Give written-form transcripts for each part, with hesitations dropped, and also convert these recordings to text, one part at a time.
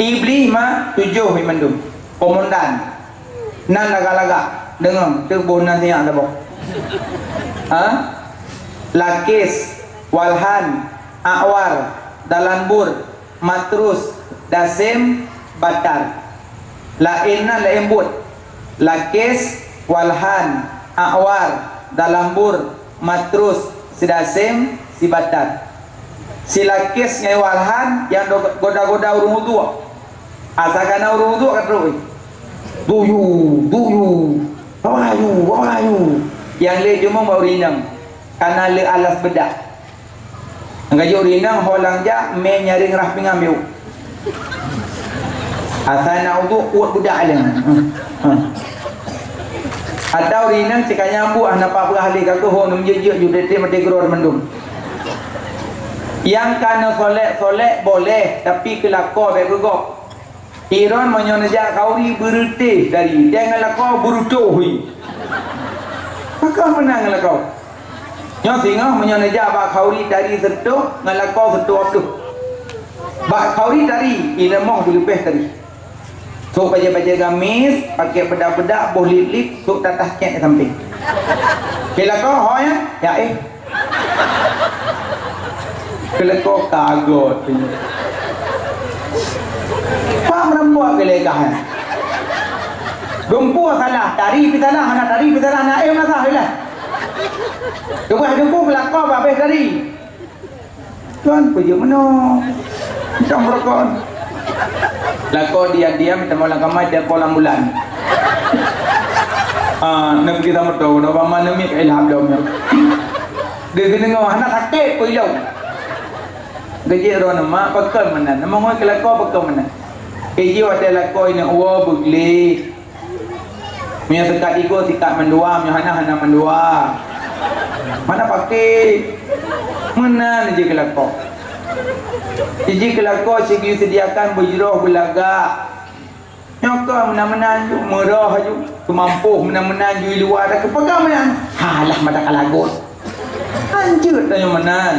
Iblis mah 7 mendum. Komandan. Nan laga-laga dengar terbun nan siang dah bok. Lakis, walhan, awar, dalanbur, matrus, dasim, batar. Lainna lembut. Lakis, walhan, awar, dalambur, matrus, sidasim, si batar. Si lakis ngai walhan yang goda-goda urung wudu. Asakana urung wudu kan terus. Duyu, bawayu. Yang le cuma bau rinang. Karena le alas bedak. Ngaji rinang holang ja me nyaring rah pingambiu. Asana wudu kuat budak le. Atau rinang cika nyambu napa ahli ka ko honum jeje judete mate gror mendum. Yang kana solek boleh tapi kelako be gogok. Iran menyonaja kauri berutih dari dia ngelako berutuhi. Maka menang ngelako. Nyo singa menyonaja ba kauri dari sentuh ngelako sentuh tu. Ba kauri dari ilmu dilebih tadi. So baca-baca gamis, pakai bedak-bedak, boh lip-lip, so tatah kek di samping. Kelako ho ya kelako kagot. Pak merempuak kelegahan. Dumpu salah, tari pitalah, anak tari pitalah, anak masalah lah. Dumpu kelako habis tari. Tuan pujuk mana? Macam berkon. Lako diam-diam kita mau langkamai dia kolam bulan. Nak kita mau tahu, nak mana ni ilham dia. Dia kena ngau anak sakit pun hilang. Gaji orang nama pakai mana? Nama orang kelako pakai mana? Gaji ada lako ini uwa bugli. Punya sekat ego sikat mendua, punya hana mendua. Mana pakai? Mana ni kelako? Jadi kelako segi sediakan berjuruh belaga. Nyokong menan-menan ju merah ju, kemampu menan-menan ju luar dah kepegang menan. Halah mata kalagot. Anjut tanya menan.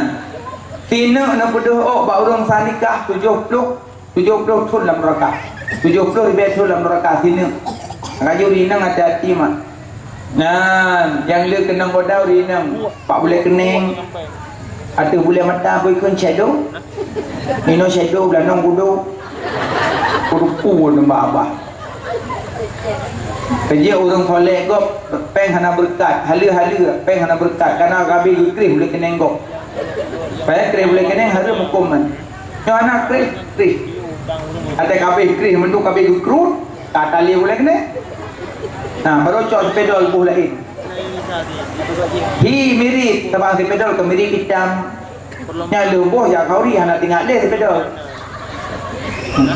Tina nak berdoa bak urang sanikah 70 thun dalam neraka. 70 ribu thun dalam neraka tina. Raju rinang hati-hati mak. Nah, yang le kena godau rinang. Pak boleh kening. Atau boleh mata boy kun shadow. Nino shadow belanong kudo. Kudu nambah abah. Kerja orang soleh gop peng hana berkat, hala-hala peng hana berkat karena gabi krih boleh kena gop. Payah krih boleh kena harus hukuman. Yang anak krih. Ada gabi krih mendu gabi krut, tak tali boleh kena. Nah, baru cok sepedol buh lain. Hi mirip tabang sepedol ke mirip hitam. Nya lumbuh ya kauri anak tinggal le sepedol.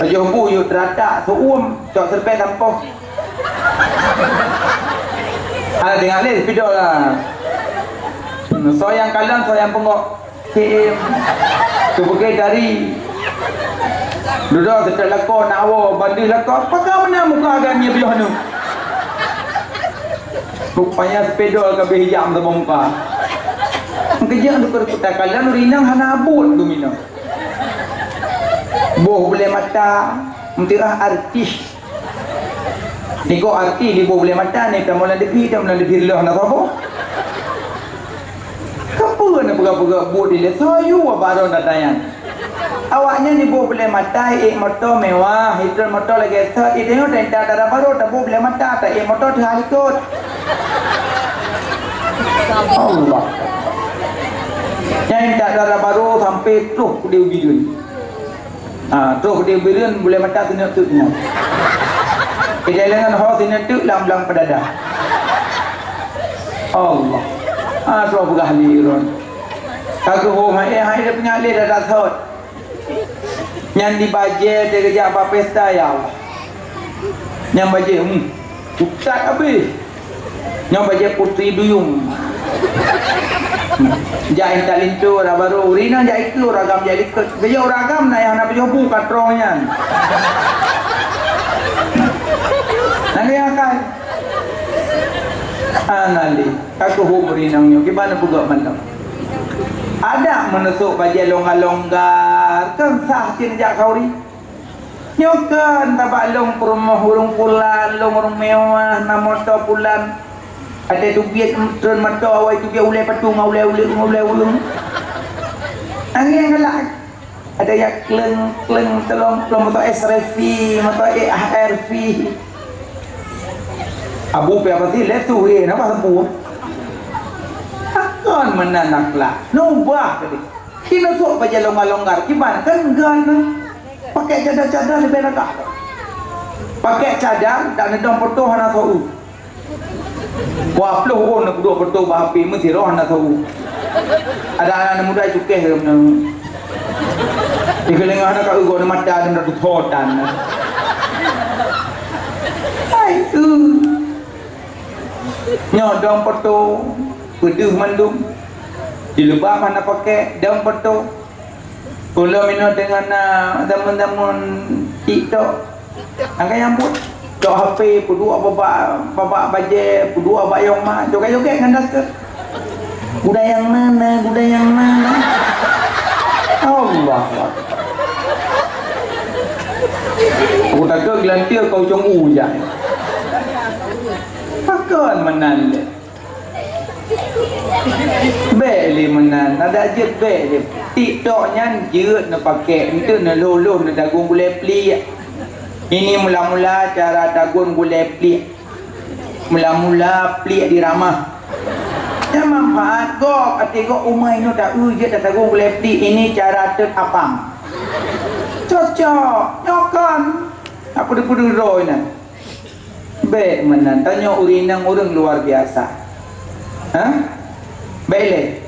Jombu yuk teratak suum cok serpet tampoh. Anak tinggal le sepedol lah. Soyang kalang soyang pengok KM. Kebukai dari duduk sedang lakon awo bandih lakon. Apakah mana muka agaknya belah nu? Rupanya sepedol ke hijam sama muka. Kerja untuk kerja kalian rinang hana abut tu minum. Boh boleh mata mentirah artis. Ni ko artis di boh boleh mata ni kamu nak lebih lah nak apa? Kapu nak buka boh di le sayu baru nak tanya. Awaknya ni boh boleh mata motor mewah, hidron motor lagi sah. Tengok tentang darah baru tak boh boleh mata tak motor tu hari kot. Allah. Yang tak darah baru sampai terus dia ubidun. Terus dia ubidun boleh mata sini tu semua. Kejalangan ho sini tu lam-lam pedada. Allah. Terus buka haliron. Aku ho mai dia punya le dah thot. Yang dibajel dia kerja apa pesta ya Allah. Yang bajel ustaz habis. Yang bajel putri duyung. Jahit talintu orang baru urina jahit tu ragam jadi kerja ragam na yang nak berjobu katronya. Nanti akan anali aku humorinangnya gimana pugak mandang. Ada menusuk baju longgar-longgar kan sah tinjak kauri. Nyokan tabak long perumah urung pulan, long urung mewah, na motor pulan. Ada tu biat turun motor awal tu biat ulai patung, ulai. Angin yang galak. Ada yang kleng telong motor SRV, motor ARV. Abu pe apa sih letu nampak sempu. Takkan menanaklah. Nubah tadi. Kina sok baca longgar-longgar. Gimana kan enggak. Pakai cadar-cadar lebih agak. Pakai cadar tak ada foto hana tahu. Wah, peluh nak dua foto bahapi mesti roh hana tahu. Ada anak muda cukeh ke mana. Dikeling anak kat ugo nak mata dan nak thotan. Hai tu. Nyodong foto peduh mandum. Dilebah mana pakai daun foto. Kalau minum dengan teman-teman TikTok, angkat yang pun dok HP, pudua babak baje, pudua bayong mak, joget-joget ngandas ke. Budaya yang mana? Allah. Aku tak ke gelantir kau jong uja. Pakan menan le. Beli menan, ada je beli. TikToknya jeut nak pakai, itu nak luluh nak dagung boleh pli. Ini mula-mula cara dagung boleh pli. Mula-mula pli di ramah. Yang manfaat gok, ati gok umai no dak je dak dagung boleh pli. Ini cara terapang. Cocok, nyokan. Apa dia roy nan. Baik menan, tanya urinang orang luar biasa. Hah? Baik.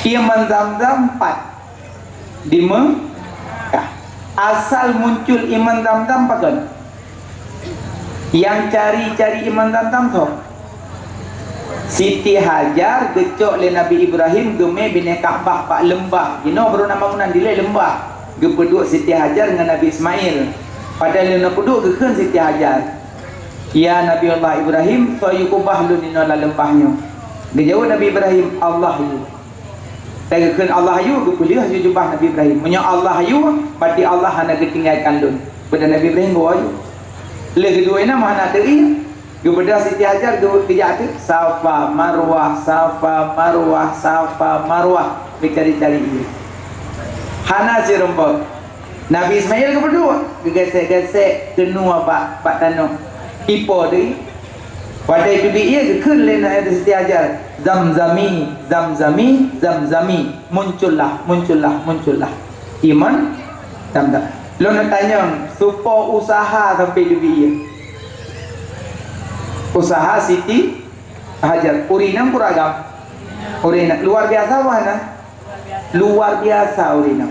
Iman Zamzam 4 di Mekah. Asal muncul iman Zamzam pakan. Yang cari iman Zamzam tu Siti Hajar gecok le Nabi Ibrahim geme bine Kaabah pak lembah. You know baru nama munan dilai lembah. Gepeduk Siti Hajar dengan Nabi Ismail. Padahal nak peduk gekeun Siti Hajar. Ya Nabi Allah Ibrahim fayukubah lu ninola lembahnya. Dijawab Nabi Ibrahim Allah you. Tegakan Allah ayu kuliah jubah Nabi Ibrahim. Menyo Allah ayu pasti Allah hana ketinggalkan lun. Pada Nabi Ibrahim go ayu. Le kedua ina mana teri. Kepada Siti Hajar go kerja tu Safa Marwah mencari-cari ini. Hana si rumput. Nabi Ismail kedua gesek-gesek kenua pak tanah. Ipo deui. Pada itu dia kekun le nak ada Siti Hajar. Zamzami muncullah iman Zamzam. Lo nak tanya supaya usaha sampai dia usaha Siti Hajar urinam kuragam urinam luar biasa mana luar biasa urinam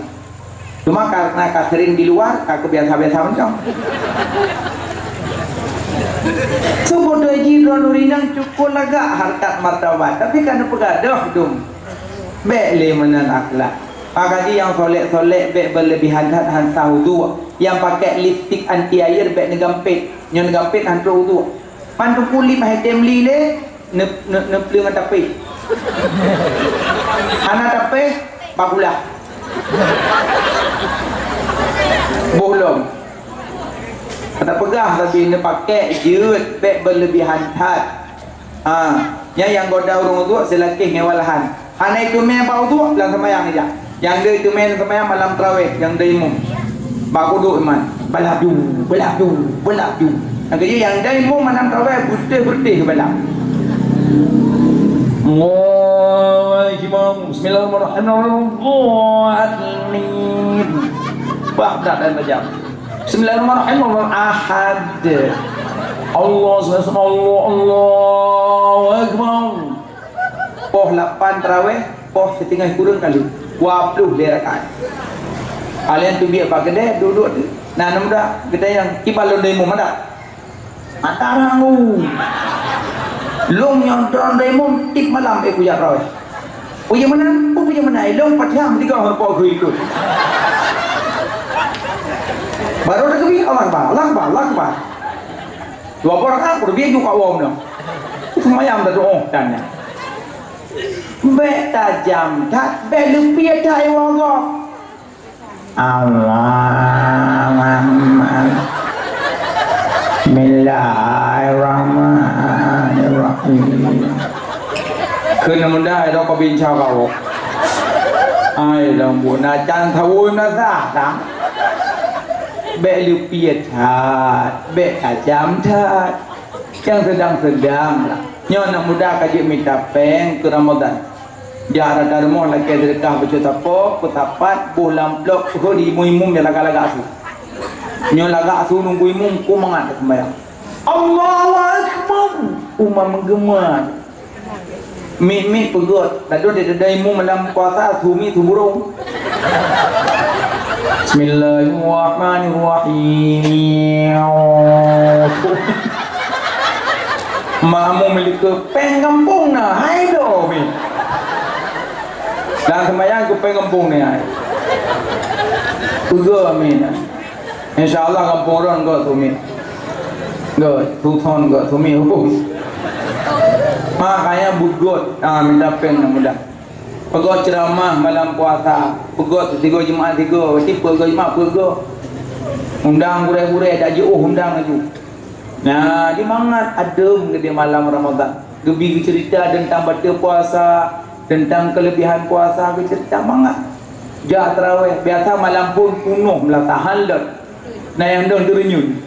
cuma karena sering di luar biasa-biasa macam Sebodoh jidron urinang cukup lagak harkat martabat. Tapi kan pegadah dum. Bele menan akhlak. Pagadi yang solek-solek bek berlebihan han saudu. Yang pakai lipstick anti air bek negampit. Nyon negampit han saudu. Pantu kulit mah temli le ne pleung tapi. Ana tapi bakulah. Bolong. Kata pegah tapi dia pakai jeut beg berlebihan hat. Yang goda urung tu selakih ngewalahan. Hana itu main bau tu lang semayang aja. Yang dia itu main semayang malam tarawih yang dia imam. Ba kudu iman. Balap du. Angkanya yang dia imam malam tarawih putih-putih balap. Bismillahirrahmanirrahim. Bah dah dan tajam. Bismillahirrahmanirrahim. Ahad. Allah Akbar. Poh 8 tarawih, poh setengah kurang kali. 20 rakaat. Kalian tu biar pak kedai duduk tu. Nah muda kedai yang kibal demo mana? Atarangu. Long yang don demo tik malam puja tarawih. Puja mana? Puja mana? Long 4 jam 3 hari poh ikut. Baru dah kebi Allah Akbar. 2 orang aku dia juga awam dah. Semayang dah doa tanya. Bek tajam tak bek lebih tai wangok. Allahumma Bismillahirrahmanirrahim. Kena muda itu kau bincang kau. Ai lambu na chan thau na sa dang. Be liu piet chat, be ajam chat. Yang sedang-sedang lah. Nyo nak muda kaji minta peng ke Ramadan. Jara darmo lagi derkah berjuta po, kutapat bulan blok hodi muimum ya laga-laga asu. Nyo laga asu nunggu imum ku mangat sembahyang. Allahu Akbar. Umma menggema. Mi pegot. Lalu dia dari imum dalam puasa sumi burung. Bismillahirrahmanirrahim. Mamu milik peng kampung na, hai do mi. Dan sembahyang ke peng kampung ni hai. Ugo mi na. Insyaallah kampung orang go tu mi. Go tu thon go tu mi hukum. Makanya bugot, minta peng na mudah. Pegot ceramah malam puasa, pegot 3 Jumaat 3, tipe 3 Jumaat 3. Undang burai-burai dak je undang aju. Nah, di mangat adem di malam Ramadan. Gebi cerita tentang baca puasa, tentang kelebihan puasa, cerita mangat. Ja tarawih biasa malam pun penuh belah tahan dak. Nah yang dong terenyun.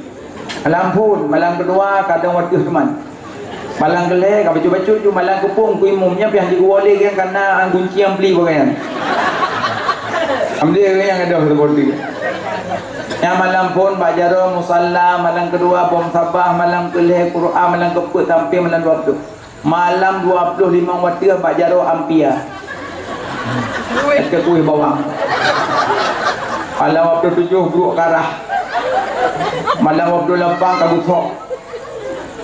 Malam pun malam kedua kadang waktu teman. Malang gelek, baca-baca tu malang kepung ku imumnya pian di wali kan karena kunci yang beli bagian. Ambil yang ada seperti itu. Yang malam pun bajaro musalla, malam kedua bom sabah, malam kelih Quran, malam keput sampai malam 20. Malam 25 waktu bajaro ampia. Ke kuih bawang. Malam waktu 7 buruk karah. Malam waktu 8 kabutok.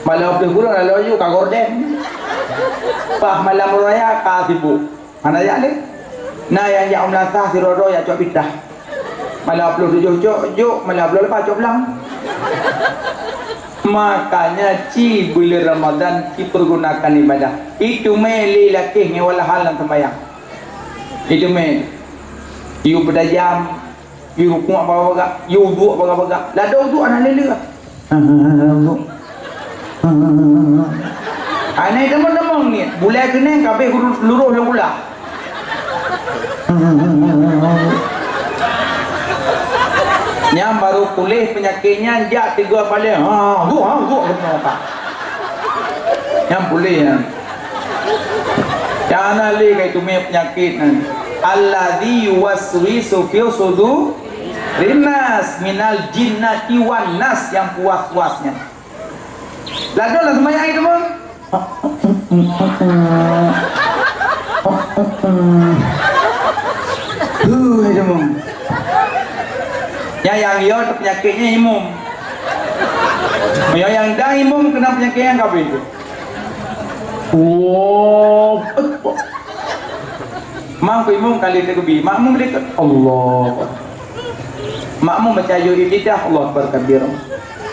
Malam waktu kurang lalu ka gorden. Pas malam raya ka sibuk. Mana ya ni? Nah yang ya umlasah si rodo ya cok pidah. Malam 27 cok, malam 28 cok belang. Makanya ci bulan Ramadan dipergunakan ibadah. Itu meli laki ni wala hal yang sembahyang. Itu meli. You berdajam, you rukuk apa-apa, you duduk apa-apa. Lah duduk anak lele. Aneh teman-teman ni, bulan kena kabeh luruh le pula. Yang baru pulih penyakitnya jak 3 kali. Gua kena apa? Yang pulih ya. Jangan lagi itu penyakit ni. Alladzi yuwaswisu fi sudur rinas minal jinnati wan nas, yang puas-puasnya. Lalu lah semuanya itu bang. Itu bang. Yang dia penyakitnya imum. Yang dah imum kena penyakit yang kabeh itu. Wow. Mak imum kali kebi, makmum dekat Allah. Makmum baca yuriddah Allah berkabir.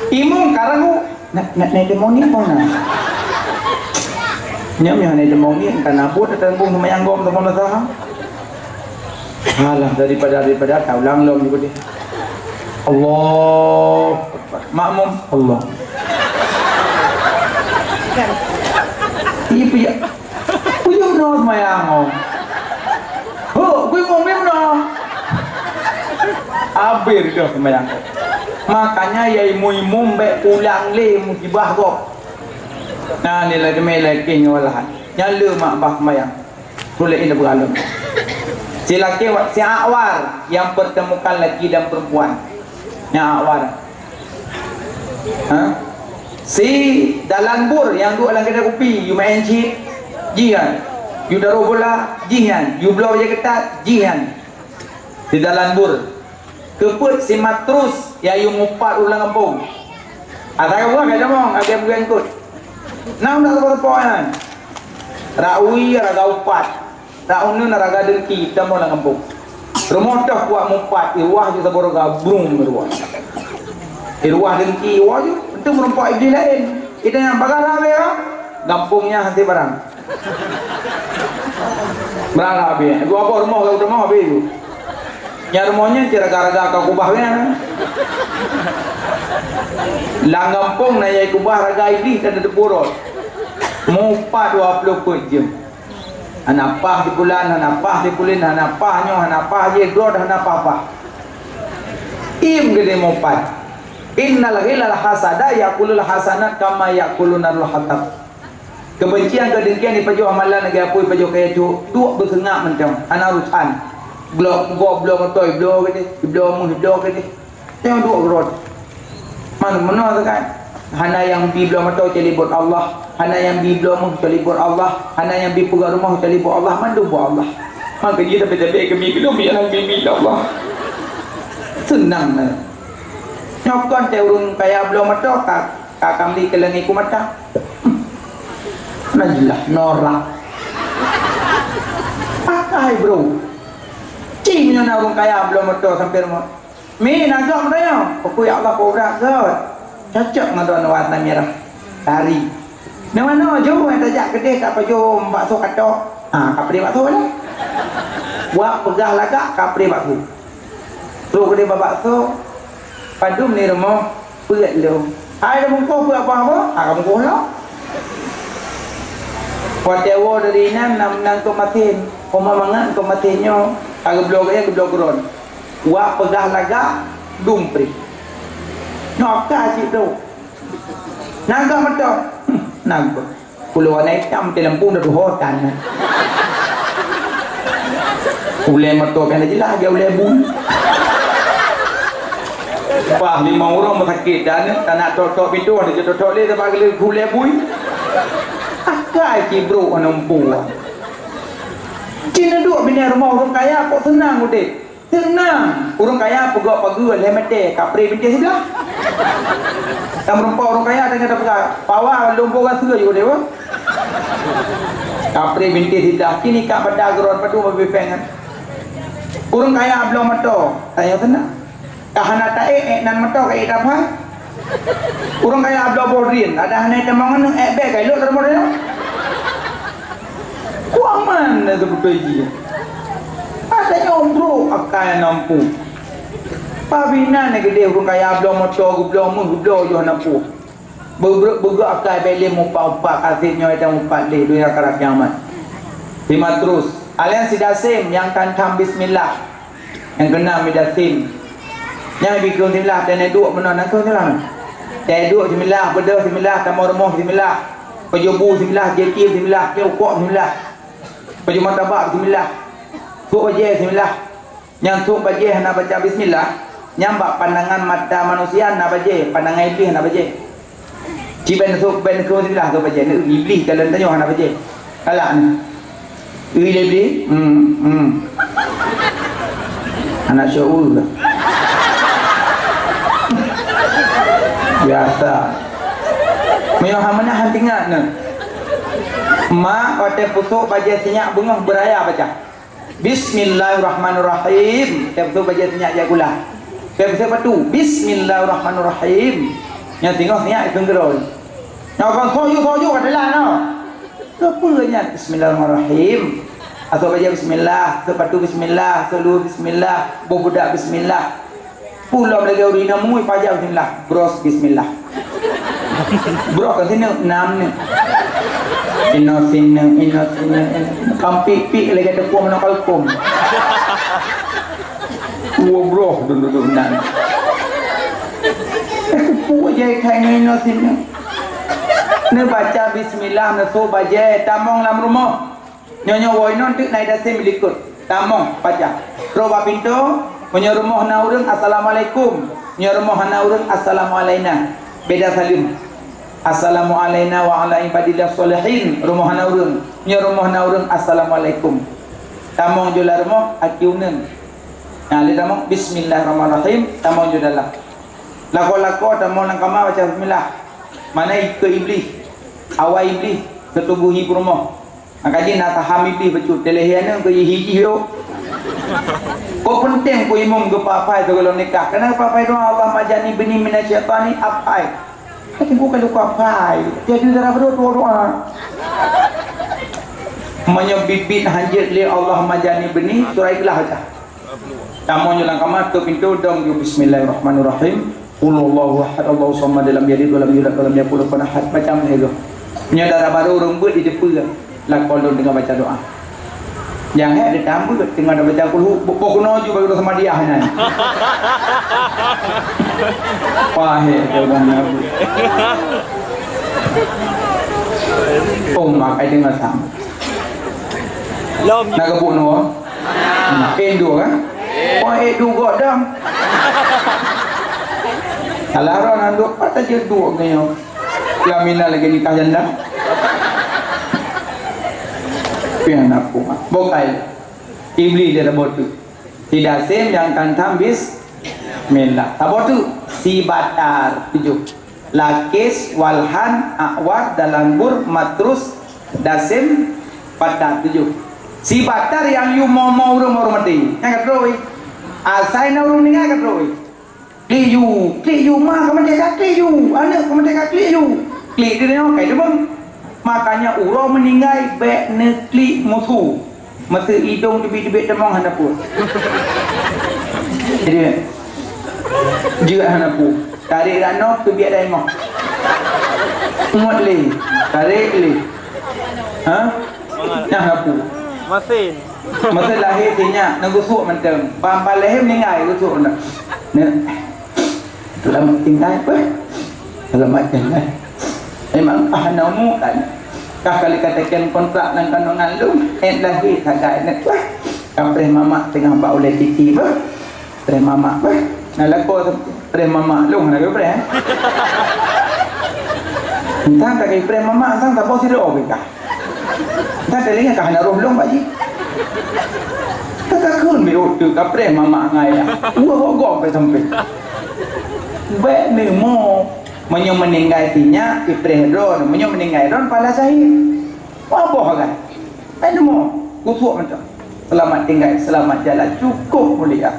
Imum karahu nak demoni apa nak? Nyam yang demoni kan abut datang bung sama yang gom sama saham. Alah daripada tahu lang juga deh. Allah makmum Allah. Iya punya no semayang. Gue ngomong no. Abir dah semayang. Makanya ya imu mbak pulang le musibah kok. Nah ni lah demi lagi ngolahan. Nyala mak bah semayang. Boleh ini beralam. Si laki si awar yang pertemukan laki dan perempuan. Yang awar. Si dalam bur yang duduk dalam kedai kopi, you main cip, jihan. You daruh bola, jihan. You blow je ketat, jihan. Si dalam bur. Keput si matrus yang you ngupat ulang kampung. Asal kamu kan mong, agak bukan ikut. Nam nak apa kan? Rawi raga upat. Raunun raga dengki, kita mau ulang kampung. Rumah dah kuat mupat, irwah je sabor gabrung irwah. Irwah dengki, irwah je. Itu merempak iblis lain. Kita yang bakar habis ya, gampungnya hanti barang. Barang habis. Gua apa rumah habis tu. Nyarumonya cira-gara kau kubahnya. Langampung na yai kubah raga iblis dan ada purut. Mupa 24 jam. Hanapah di bulan, hanapah di kulin, hanapah nyo, hanapah je grod, hanapah apa. Im gede mupat. Innal ghilal hasada yaqulul hasanat kama yaqulunal hatab. Kebencian kedengkian di paju amalan negara pui paju kaya tu duk bersengak macam anarusan. Blok blok toy blok ke blok ke. Tengok duk grod. Mana kan? Hana yang bi blok matau celibut Allah, hana yang bi blok mu celibut Allah, hana yang bi pegang rumah celibut Allah, mandu bu Allah. Maka dia tapi kami belum yang bibi Allah. Senang nah. Nyokon te urung kaya blok matau kakam li kelengi ku mata. Najlah norak. Pakai bro. Cingnya na urung kaya blok matau sampai rumah. Mi nagak mereka, pokok Allah kobrak kot, cocok ngadon warna merah, tari. Mana jauh yang tajak kedai tak paju bakso katok, kapri bakso lah. Buat pegah lagak kapri bakso. Tu kedai bakso, padum ni rumah, pelat lu. Hai dah mungkau buat apa? Kamu mungkau lah. Kuatewo dari nang tu matin, mangan tu matinyo, agak blok ron. Wah pegah laga dumpri nokka cik tu naga mato naga pulau naik tam telempung dah hotan ulai mato kan jelas dia ulai bun bah 5 orang sakit dan tak nak tok pintu ada tok dia tak bagi ulai bui akai cik bro nampu cina duk bina rumah orang kaya kok senang udik. Tenang, orang kaya pegak pagi lemete kapri binti sebelah. Tam rumpau orang kaya dengan dapat pawa lumpur rasa juga dewa. Kapri binti sebelah kini kak pada geron padu membepeng. Orang kaya belum mato, tanya tenang. Kahana tae nan mato kai dapat. Orang kaya belum borin, ada hanya temangan beg kai lu termodel. Kuaman tu betul. Ada nyombro akan nampu. Pabina ni gede urung kaya belum motor belum jo nampu. Bergerak akan beli mupa kasihnya itu mupa le dunia akhirat kiamat. Lima terus. Alian sidasim yang tantam bismillah. Yang kena midasim. Yang bikin bismillah dan dua benar nak tu jalan. Dan dua bismillah, berdoa bismillah, tamu rumah bismillah. Pejubu bismillah, jeki bismillah, kok bismillah. Pejubu martabak bismillah. Tuk baca bismillah. Yang tuk baca nak baca bismillah. Nyambak pandangan mata manusia nak baca, pandangan iblis nak baca. Ciban tuk ben ku bismillah tu baca. Iblis kalau tanya nak baca. Kalak ni. Iblis. Anak syuur lah. Biasa. Memang mana hantingat ni. Mak kata pusuk baca sinyak bunga beraya baca. Bismillahirrahmanirrahim. Kita baca sinyak jagulah. Kita baca tu. Bismillahirrahmanirrahim. Yang tengok sinyak itu gerol. Yang orang soju adalah no. Kepulanya Bismillahirrahmanirrahim. Atau baca Bismillah, sepatu Bismillah, seluruh Bismillah, budak Bismillah. Pulau lagi urina mui pajak Bismillah, bros Bismillah. Bro kan sini 6 ni. Ino kampi lagi ada kuam nak kalkom. Bro dulu nan. Aku je kai ino sini. Ne baca Bismillah ne so baca tamong lam rumah. Nyonya woi non tik nai dah sem likut. Tamong baca. Roba pintu punya rumah na urang assalamualaikum. Punya rumah na urang assalamualaikum. Beda salim. Assalamualaikum wa ala ibadillah solihin. Rumah na urang. Punya rumah na urang assalamualaikum. Tamong jula rumah akiunan. Nah, lihat tamong bismillahirrahmanirrahim. Tamong jula lah. Lako tamong nang kamar baca bismillah. Mana ikut iblis. Awal iblis ketubuhi rumah. Kaji nak taham iblis becut telehiana ke hiji yo. Kau penting ku imam ke papai tu kalau nikah. Kenapa papai doa Allah majani bini minasyaitani apai. Tapi ku kalau papai jadi darah berdoa. Menyebit hanjit li Allah majani bini surah Ikhlas aja. Tamu nyulang kamar tu pintu dong ju bismillahirrahmanirrahim. Qulullahu ahad Allahu samad lam yalid wa lam yulad wa lam yakul lahu kufuwan ahad. Macam ni tu. Punya darah baru orang buat di depan lakon dengan baca doa. Jangan ada tambah tengah baca kulhu pokokno ju bagi sama dia hanan. Wah he jangan. Oh mak ai dengar sam. Nak kebuk no. Endu kan? Wah endu gok dam. Alaran anduk patah je dua nyo. Yamina lagi nikah janda. Pian aku bokai iblis dia rebut tu tidak sem yang kan tambis mela tabot tu si batar 7 lakis walhan awad dalambur matrus dasem batar 7 si batar yang you mau urung mati yang katroi asai na urung ningai katroi kliyu mah kamu dia kliyu anak kamu dia kliyu kli dia kai demang. Makanya urang meninggal bek nekli mutu mata hidung debit demang hanapu jadi juga hanapu tarik ranok tu biar dah emang muat le tarik le ha nah hanapu Mesin masa lahir dia nak gusuk macam pam lahir meninggal gusuk nak selamat tinggal apa selamat tinggal memang ahnamu kan kali katakan kontrak dan kandungan lu lahir tagay nak wah kapre mama tengah ba oleh titi ba pre mama ba nalako pre mama lu nak pre entah tak pre mama entah tak bos ro ka entah telinga ka na roh long ba ji tak kun bi tu kapre mama ngai ya gua gok pe sampai be ni mo menyo meninggal tinya iprehron menyo meninggal ron pala sahih apa kan ada mo kusuk macam selamat tinggal selamat jalan cukup mulia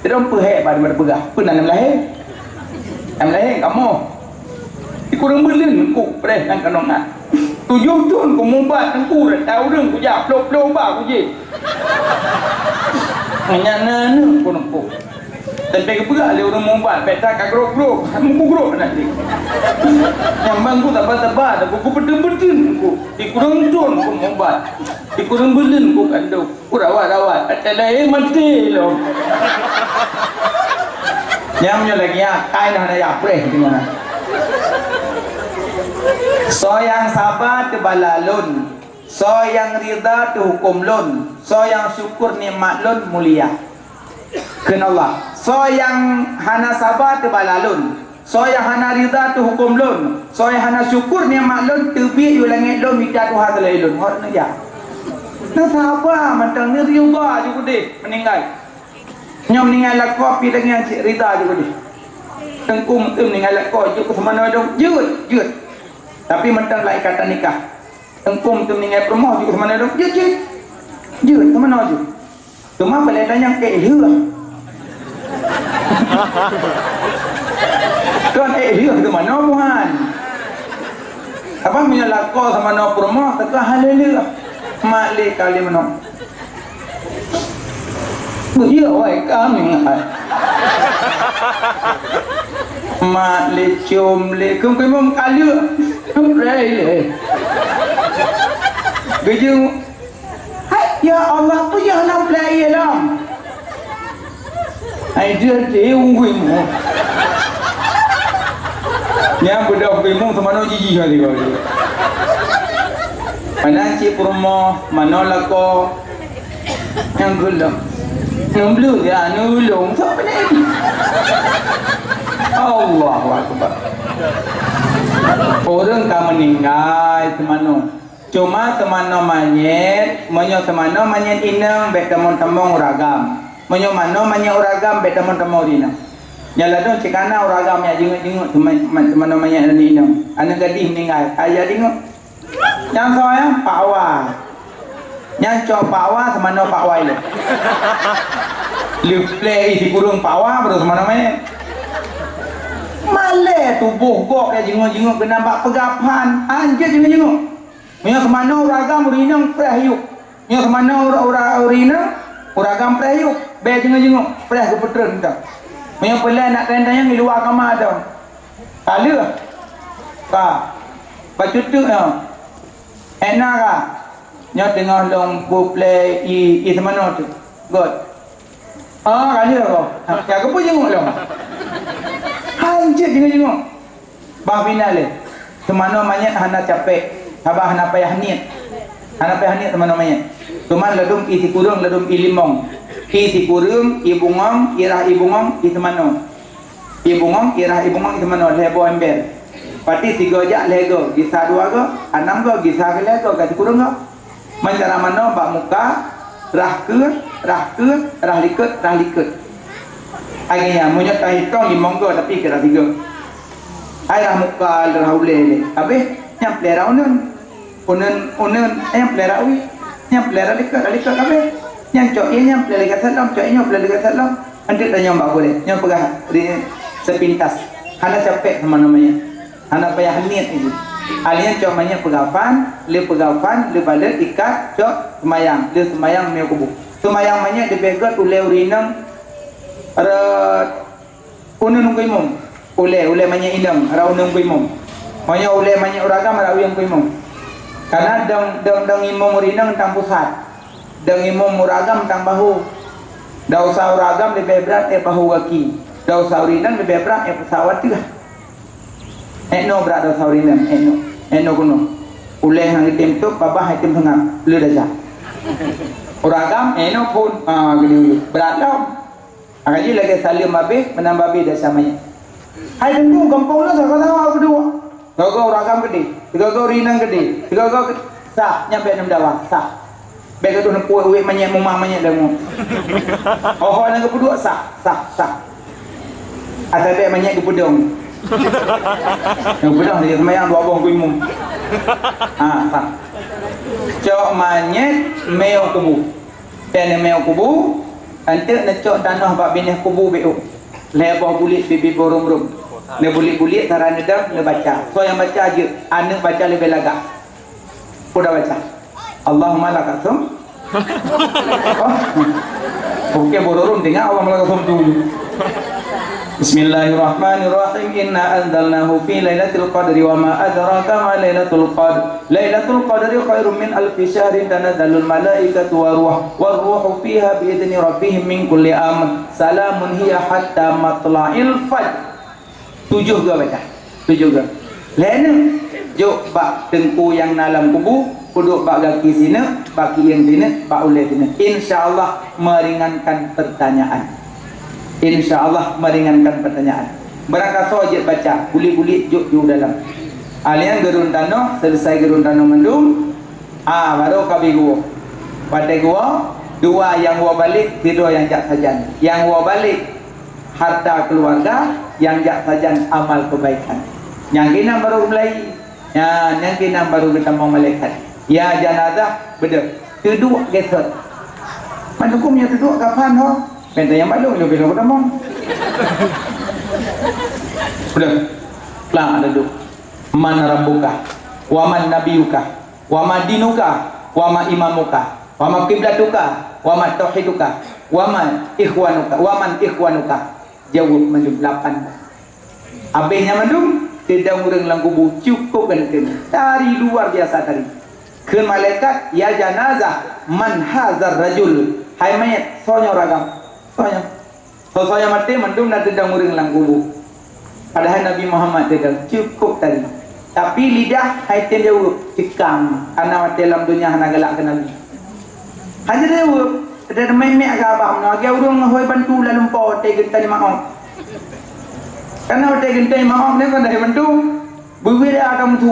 tidak perhe pada berpegah pernah lahir kamu dikurang belin ku preh dan kanongan tujuh tun ku mumbat ku dah tahu ring ku jak plok ba ku je nyana ne ku nempuk dan pergi berat le orang mumbat peta ka grok muku grok nanti yang bangku tak tebal aku pedem-pedem ku dikurang tun ku mumbat dikurang belin ku kandau ku rawat ada mati lo nyamnya lagi ya kai dah ya preh dengan so yang sabar tu balalun so yang rida tu hukum lun so yang syukur nikmat lun mulia kena Allah so yang hana sabar tu balalun so yang hana rida tu hukum lun so yang hana syukur nikmat lun tebi yu langit lun minta Tuhan telai lun hot na ya na sabar macam ni riuba juga deh meninggal nyom meninggal lakop pi dengan rida juga deh tengkum meninggal lakop juga sama nama dong jut tapi mentang lain kata nikah tengkum meninggal permoh juga sama nama dong jut sama nama jut cuma boleh tanya ke ilhah kan ilhah ke mana Tuhan apa punya lakop sama nama permoh tekah haleluya malik kali mana iya wai kami malik cium le kum kum kali rai le gejung ya Allah tu yang nak play lah. Ai dia ungui mu. Nya budak ungui sama no jiji kali kau. Mana cik promo, mana lako yang gelap. Nemblu ya nulung siapa ni? Allahu Akbar. Orang tak meninggal semano. Cuma temano manyet, menyo temano manyet inang betamon-tamong uragam. Menyo mano manyet uragam betamon-tamong inang. Nyala dong cikana uragam ya jenguk temano manyet inang. Anak gadis meninggal, ayah jenguk. Yang saya Pak Wah. Yang cok Pak Wah temano Pak Wah le. Play isi kurung Pak Wah baru temano manyet. Male tubuh gok ya jenguk kena nampak pegapan. Anjir jenguk. Punya kemana uragam urinang prahiyuk. Punya kemana urinang uragam prahiyuk. Be jenguk-jenguk. Pedas ke putera tu. Punya pelai nak tanya di luar kamar tu. Kala. Ka. Baju tu ya. Enak ka. Nya tengah long play i semana tu. God. Kala kau. Ya ke pun jenguk long. Hancur jenguk-jenguk. Bah final le. Semana manyat hana capek. Sabah hana payah niat. Hana payah niat semana manyat. Cuman ladum isi kurung, ladum ilimong. Isi kurung, ibungong, irah ibungong, isi mano. Ibungong, irah ibungong, isi mano. Lebo ember. Pati 3 jak lego. Gisa 2 go, 6 go, gisa ke lego. Kasi kurung go. Mencara mano, bak muka. Rah likut. Akhirnya, munyat tak hitung 5 go, tapi kira 3. Airah muka, rah ule. Habis, nyam pelera unun. Unun, nyam pelera ui. Nyam pelera likut, habis. Nyam cok ia nyam pelera likat salam, cok ia pelera likat salam. Nanti tanya mbak boleh. Nyam pegah sepintas. Hana capek sama namanya. Hana payah niat itu. Alian cok banyak pegafan, le balik ikat, cok semayang meo kubu. Semayang banyak dipegat ule urinang, unun kuimum, ule banyak inang, unun kuimum. Banyak ule banyak uragam, yang kuimum. Karena dang imum urinang tang pusat. Dang imum uragam tang bahu. Dah usah uragam lebih berat bahu kaki. Dah usah urinang lebih berat pesawat tu lah. Eno berat dah usah urinang. Eno kuno. Uleh yang item tu, babah item tengah. Lu dah jah. Uragam eno pun gini berat dah. Akaji lagi salim babi, menambah babi dah samanya. Hai tentu kampung lah sama berdua. Kau uragam gede, kau urinang gede, kau sah nyampe 6 dawa sah. Baik tu nak puas uik banyak mumah banyak dah mu. Oh nak kedua sah. Asal baik banyak ke pudung. Yang pudung dia semayang 2 bong kuimum. Sah. Cok manyet meo kubu. Dan meo kubu, nanti nak cok tanah bab binah kubu beu. Lebah bulit bibi borum-rum. Le bulit-bulit tarana dah le baca. So yang baca aja, anak baca lebih lagak. Udah baca. Allahumma lakasum. Okey bororun dengar Allah lakasum dulu. Bismillahirrahmanirrahim. Inna anzalnahu fi lailatul qadri wa ma adraka ma lailatul qadr. Lailatul qadri khairum min alfi syahrin tanazzalul malaikatu war ruhu fiha bi idzni rabbihim min kulli amr. Salamun hiya hatta matla'il fajr. 7 ke baca? 7 ke? Lain jok bak tengku yang dalam kubu, duduk bak kaki sini, baki yang sini, bak ulai sini. InsyaAllah meringankan pertanyaan. InsyaAllah meringankan pertanyaan. Berangkat sojek baca, bulit-bulit jok dalam. Alian gerun tanah, selesai gerun tanah mendung, baru kabi gua. Pada gua, 2 yang gua balik, 3 yang jak sajan. Yang gua balik harta keluarga, yang jak sajan amal kebaikan. Yang kena baru mulai, yang kena baru ketemu malaikat. Ya janazah beda. Kedua gesot. Mana hukumnya kedua kapan ho? Benda yang baru lu bila ketemu. Sudah. Lah ada tu. Man rabbuka wa man nabiyuka wa ma dinuka wa ma imamuka wa ma qiblatuka wa ma tauhiduka wa man ikhwanuka. Jawab mandum 8. Habisnya mandum tidak urang lang kubu cukup ganteng. Dari luar biasa tadi. Ke malaikat ya janazah man hazar rajul. Hai mayat sonya ragam. Sonya mati mandum nak tidak urang lang kubu. Padahal Nabi Muhammad tidak cukup tadi. Tapi lidah hai tendewu cekam karena mati dalam dunia hana galak ke Nabi. Hanya dewu ada memek ke abang nak dia urang hoi bantu lalu po te genta ni maaf. Karena te genta ni maaf ni kan dah bantu. Buwi dia adam tu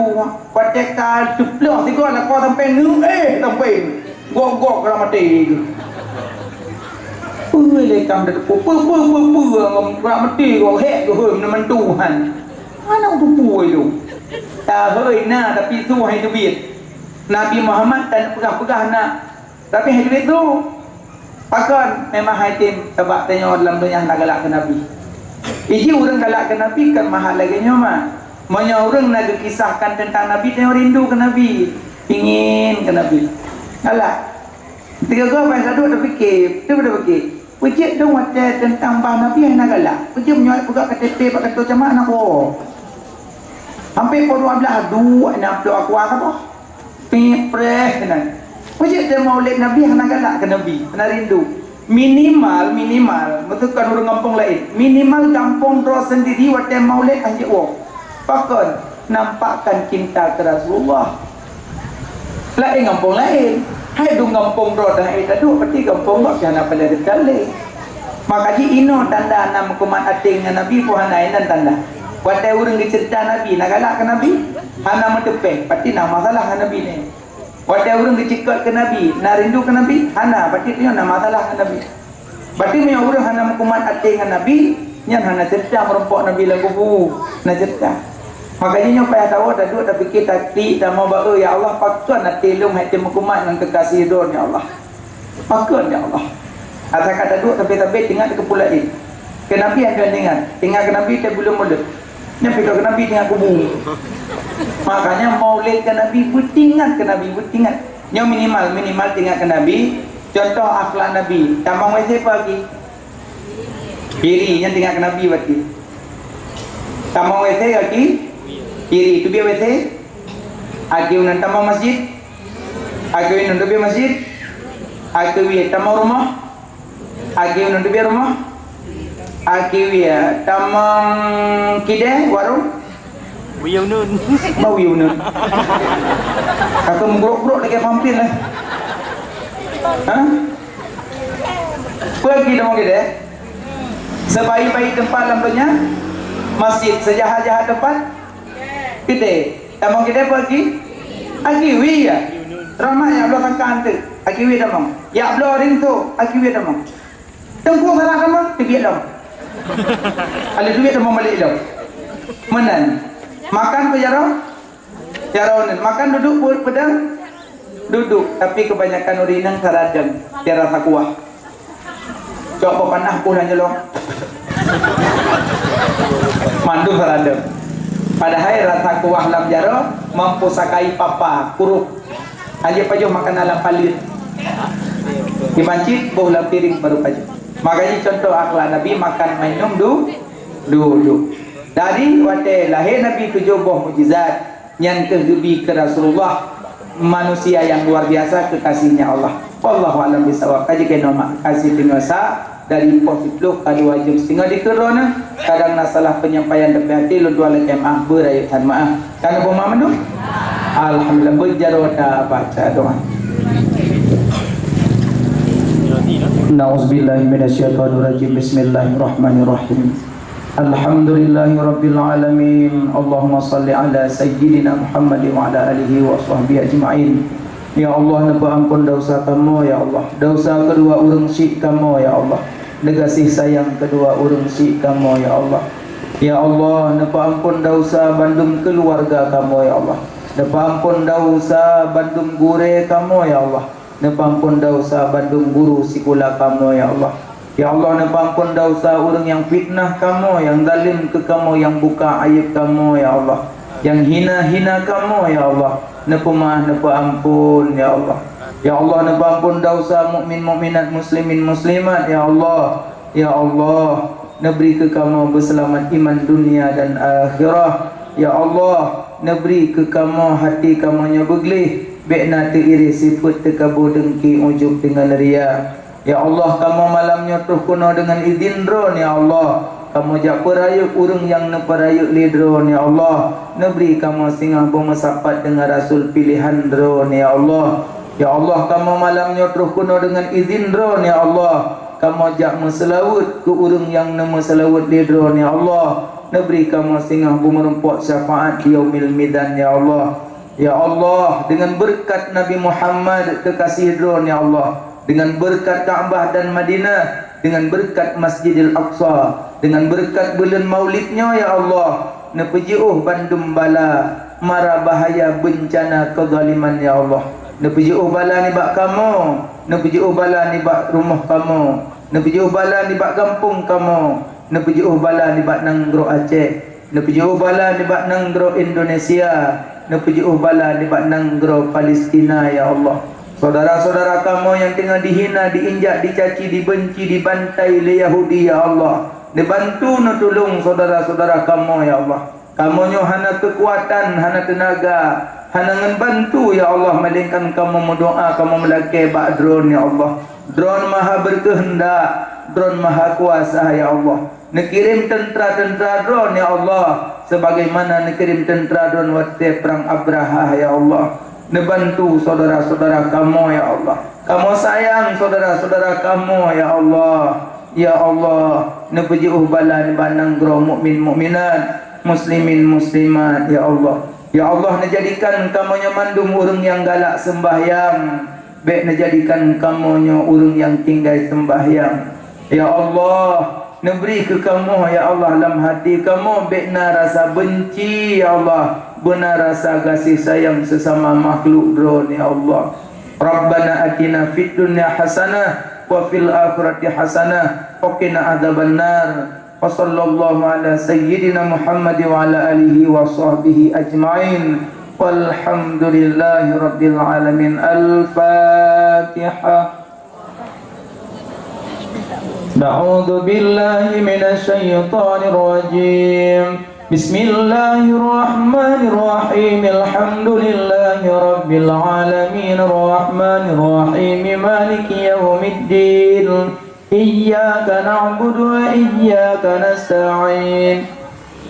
patek ka tuplo si ko la ko sampai nu sampai gok kalau mati. Buwi le kam dah pu ngam mati ko hek ko hem man Tuhan. Mana tu puai tu. Tak hoi na tapi tu hai tu bit. Nabi Muhammad tak pegah-pegah nak. Tapi hai duit tu. Pakon memang haitim sebab tanya dalam dunia nak galak ke Nabi. Iji orang galak ke Nabi kan mahal lagi nyoma. Banyak orang nak kisahkan tentang Nabi tanya rindu ke Nabi, ingin ke Nabi. Galak. Tiga kau apa satu terfikir, tu pada fikir. Wajib dong wajib tentang bah Nabi yang nak galak. Wajib menyuat juga KTP pak kata macam mana aku. Hampir pun 12 dua nak doa aku apa? Pipres kan. Wajib dia maulid Nabi yang nak galak ke Nabi, nak rindu. Minimal betul kan orang kampung lain. Minimal kampung doa sendiri wajib maulid anjik wong. Pakon nampakkan cinta ke Rasulullah. Lain kampung lain. Hai dung kampung doa dah itu dua peti kampung doa jangan pada sekali. Maka ji ino tanda nama kumat ating Nabi puhanai dan tanda. Watai urang dicerita Nabi nak galak ke Nabi. Hana mentepeh pasti nama masalah Nabi ni. Watai urang dicikot ke Nabi, nak rindu ke Nabi. Hana pasti dia nama masalah ke Nabi. Berarti punya urang hana kumat ating Nabi, nyan hana cerita merompok Nabi lagu bu, nak cerita. Makanya payah tahu dah duduk dah fikir taktik dah mau baru ya Allah pakon nak telung hati mekumat dengan kekasih don ya Allah. Pakon ya Allah. Asal kata duduk tapi tinggal ke pula ni. Ke Nabi ada tinggal ke Nabi dia belum mulut. Nya pergi ke Nabi tinggal kubu. Makanya maulid ke Nabi butingat ke Nabi butingat. Nya minimal tinggal ke Nabi. Contoh akhlak Nabi. Tambang WC pagi. Kiri nya tinggal ke Nabi berarti. Tambang WC lagi kiri tu biar WC. Aku nak tambah masjid. Aku nak biar masjid. Aku tambah rumah. Aku nak biar rumah. Aku tambah kide warung. Wiu nun. Mau wiu nun. Aku menggrok-grok lagi pampir lah. Hah? Pergi dong kide. Sebaik-baik tempat lampanya masjid, sejahat-jahat tempat kita, tamang kita pergi, akiwi ya, ramai yang belah sangkaan tu, akiwi tamang, ya belah ring tu, akiwi tamang, tengku salah tamang, tibiat dong, ada duit tamang balik dong, menan, makan ke jarau, makan duduk pedang, duduk, tapi kebanyakan urinang saradang, tiada rasa kuah, coba panah pun hanya long, mandu saradang. Padahal rasa kuah lam jaro mampu sakai papa kuruk aja pajo makan alam palit di masjid bola piring baru pajo. Makanya contoh akhlak Nabi makan minum duduk. Dari wate lahir Nabi 7 buah mukjizat yang kegebi ke Rasulullah, manusia yang luar biasa kekasihnya Allah. Wallahu a'lam bishawab. Kaji kena mak kasih tingasa dari positif kali wajib setengah di kerana kadang masalah penyampaian tapi hati lu dua lagi maaf berayutan maaf karena pemahaman tu alhamdulillah berjaroda baca doa. Nauzubillahi minasyaitonirrajim. Bismillahirrahmanirrahim. Alhamdulillahirabbil alamin. Allahumma shalli ala sayyidina Muhammad wa ala alihi wa sahbihi ajma'in. Ya Allah, napa ampun dosa kamu ya Allah, dosa kedua urang syik kamu ya Allah, kasih sayang kedua urang syik kamu ya Allah. Ya Allah, napa ampun dosa bandung keluarga kamu ya Allah, napa ampun dosa bandung gure kamu ya Allah, napa ampun dosa bandung guru sekolah kamu ya Allah. Ya Allah, napa ampun dosa urang yang fitnah kamu, yang zalim ke kamu, yang buka aib kamu ya Allah, yang hina-hina kamu ya Allah. Napa maaf, napa ampun ya Allah. Ya Allah, napa ampun dosa mukmin mukminat muslimin muslimat ya Allah. Ya Allah, neberi ke kamu berselamat iman dunia dan akhirah. Ya Allah, neberi ke kamu hati kamu nya beglih, bekna iri sifat tekabu dengki ujub dengan ria. Ya Allah, kamu malamnya tuh kuno dengan izin dron ya Allah. Kamu jak perayuk urang yang neperayuk lidron ya Allah. Neberi kamu singgah bermesapat dengan Rasul pilihan dron ya Allah. Ya Allah, kamu malamnya terus kuno dengan izin dron ya Allah. Kamu jak meselawut ke urang yang nama selawut lidron ya Allah. Neberi kamu singgah bermerempok syafaat di yaumil midan ya Allah. Ya Allah, dengan berkat Nabi Muhammad kekasih dron ya Allah, dengan berkat Ka'bah dan Madinah, dengan berkat Masjidil Aqsa, dengan berkat bulan maulidnya ya Allah, nepejuh bandum bala mara bahaya bencana kezaliman ya Allah. Nepejuh bala ni bak kamu, nepejuh bala ni bak rumah kamu, nepejuh bala ni bak kampung kamu, nepejuh bala ni bak nanggro Aceh, nepejuh bala ni bak nanggro Indonesia, nepejuh bala ni bak nanggro Palestina ya Allah. Saudara-saudara kamu yang tengah dihina, diinjak, dicaci, dibenci, dibantai oleh Yahudi, ya Allah, dibantu tolong saudara-saudara kamu, ya Allah. Kamu nyo hana kekuatan, hana tenaga, hana ngebantu, ya Allah, melainkan kamu mendoa, kamu melakai bak drone, ya Allah. Drone maha berkehendak, drone maha kuasa, ya Allah. Nekirim tentera-tentera drone, ya Allah, sebagaimana nekirim tentera drone waktu perang Abraha, ya Allah. Nebantu saudara-saudara kamu, ya Allah. Kamu sayang saudara-saudara kamu, ya Allah. Ya Allah, nepujuh bala nebanang gro mukmin mukminat, muslimin muslimat, ya Allah. Ya Allah, nejadikan kamu mandum urang yang galak sembahyang, baik nejadikan kamu urang yang tinggal sembahyang. Ya Allah, neberi ke kamu, ya Allah, dalam hati kamu bekna rasa benci, ya Allah, benar rasa kasih sayang sesama makhluk drone, ya Allah. Rabbana atina fid dunya hasanah wa fil akhirati hasanah wa qina adzabannar. Wa sallallahu ala sayyidina Muhammad wa ala alihi wa sahbihi ajma'in. Walhamdulillahi rabbil alamin. Al-Fatihah. A'udzu billahi minasy syaithanir rajim. Bismillahirrahmanirrahim. Alhamdulillahi rabbil alamin. Arrahmanirrahim. Maliki yaumiddin. Iyyaka na'budu wa iyyaka nasta'in.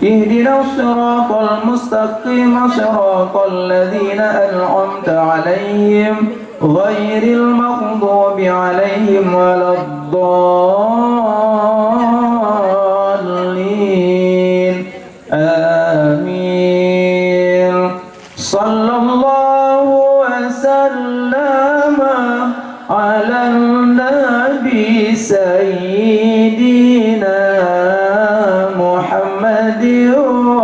Ihdinas siratal mustaqim. Siratal ladzina an'amta 'alaihim ghairil maghdubi 'alaihim waladdallin. Amin. Sallallahu wasallama ala nabi sayyidina Muhammad wa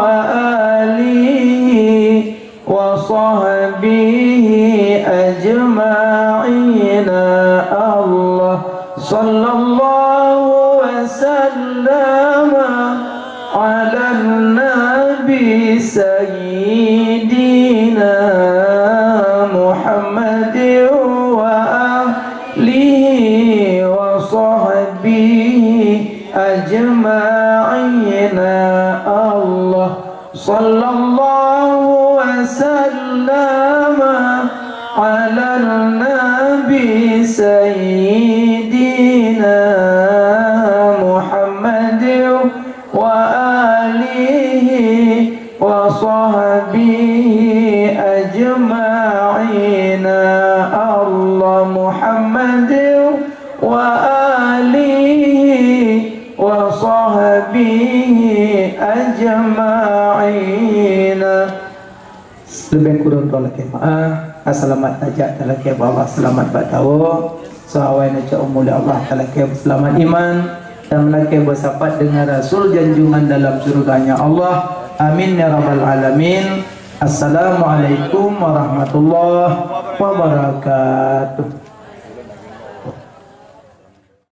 alihi wa sahbihi ajma'ina. Allah sallallahu wasallama ala nabi sayyidina Muhammad wa alihi wa sahbihi ajma'ina. Allah sallallahu wasallama ala nabi sayyidina Muhammad wa alihi wa sahbihi ajma'ina. Allah Muhammad wa alihi wa sahbihi ajma'ina. Lebih kurang tolak maaf. Selamat tajak talak Allah, selamat bertawa. Sawai naca umul Allah talak selamat iman dan melaki bersahabat dengan Rasul janjungan dalam surganya Allah. Amin ya rabbal alamin. Assalamualaikum warahmatullahi wabarakatuh.